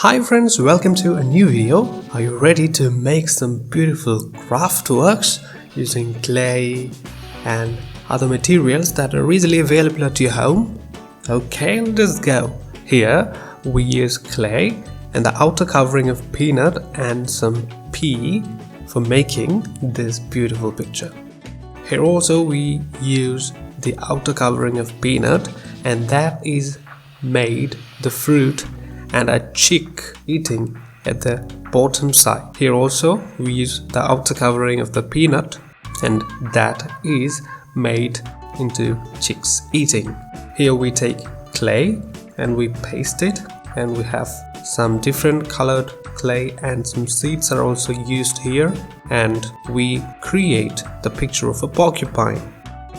Hi friends, welcome to a new video. Are you ready to make some beautiful craft works using clay and other materials that are easily available at your home? Okay, let's go. Here we use clay and the outer covering of peanut and some pea for making this beautiful picture. Here also we use the outer covering of peanut, and that is made the fruit and a chick eating at the bottom side. Here also we use the outer covering of the peanut, and that is made into chicks eating. Here we take clay and we paste it, and we have some different colored clay and some seeds are also used here, and we create the picture of a porcupine.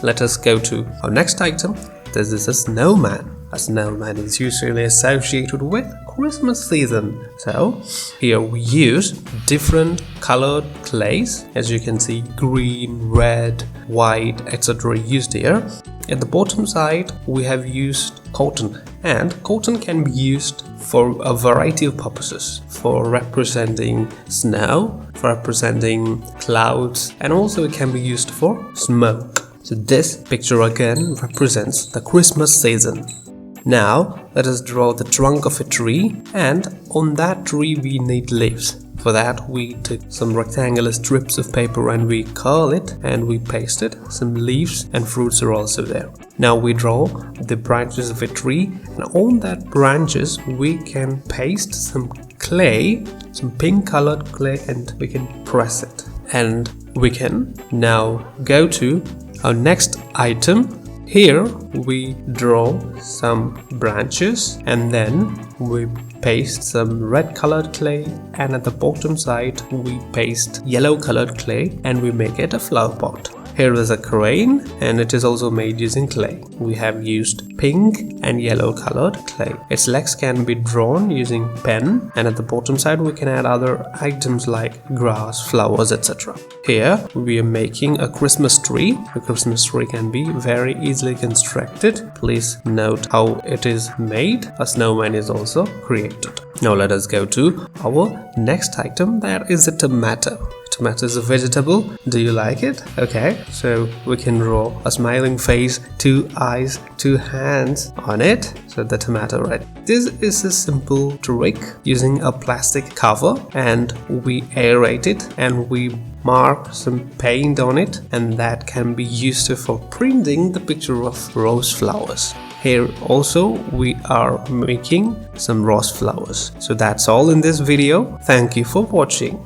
Let us go to our next item. This is a snowman. A snowman is usually associated with Christmas season. So here we use different colored clays. As you can see, green, red, white, etc. used here. At the bottom side we have used cotton, and cotton can be used for a variety of purposes, for representing snow, for representing clouds, and also it can be used for smoke. So this picture again represents the Christmas season. Now let us draw the trunk of a tree, and on that tree we need leaves. For that we took some rectangular strips of paper and we curl it and we paste it. Some leaves and fruits are also there. Now we draw the branches of a tree, and on that branches we can paste some clay, some pink colored clay, and we can press it. And we can now go to our next item. Here we draw some branches and then we paste some red colored clay, and at the bottom side we paste yellow colored clay and we make it a flower pot. Here is a crane, and it is also made using clay. We have used pink and yellow colored clay. Its legs can be drawn using pen, and at the bottom side we can add other items like grass, flowers, etc. Here we are making a Christmas tree. A Christmas tree can be very easily constructed. Please note how it is made. A snowman is also created. Now let us go to our next item. That is a tomato. Tomato is a vegetable. Do you like it? Okay, so we can draw a smiling face, two eyes, two hands on it. So the tomato, right? This is a simple trick using a plastic cover, and we aerate it and we mark some paint on it, and that can be used for printing the picture of rose flowers. Here also we are making some rose flowers. So that's all in this video. Thank you for watching.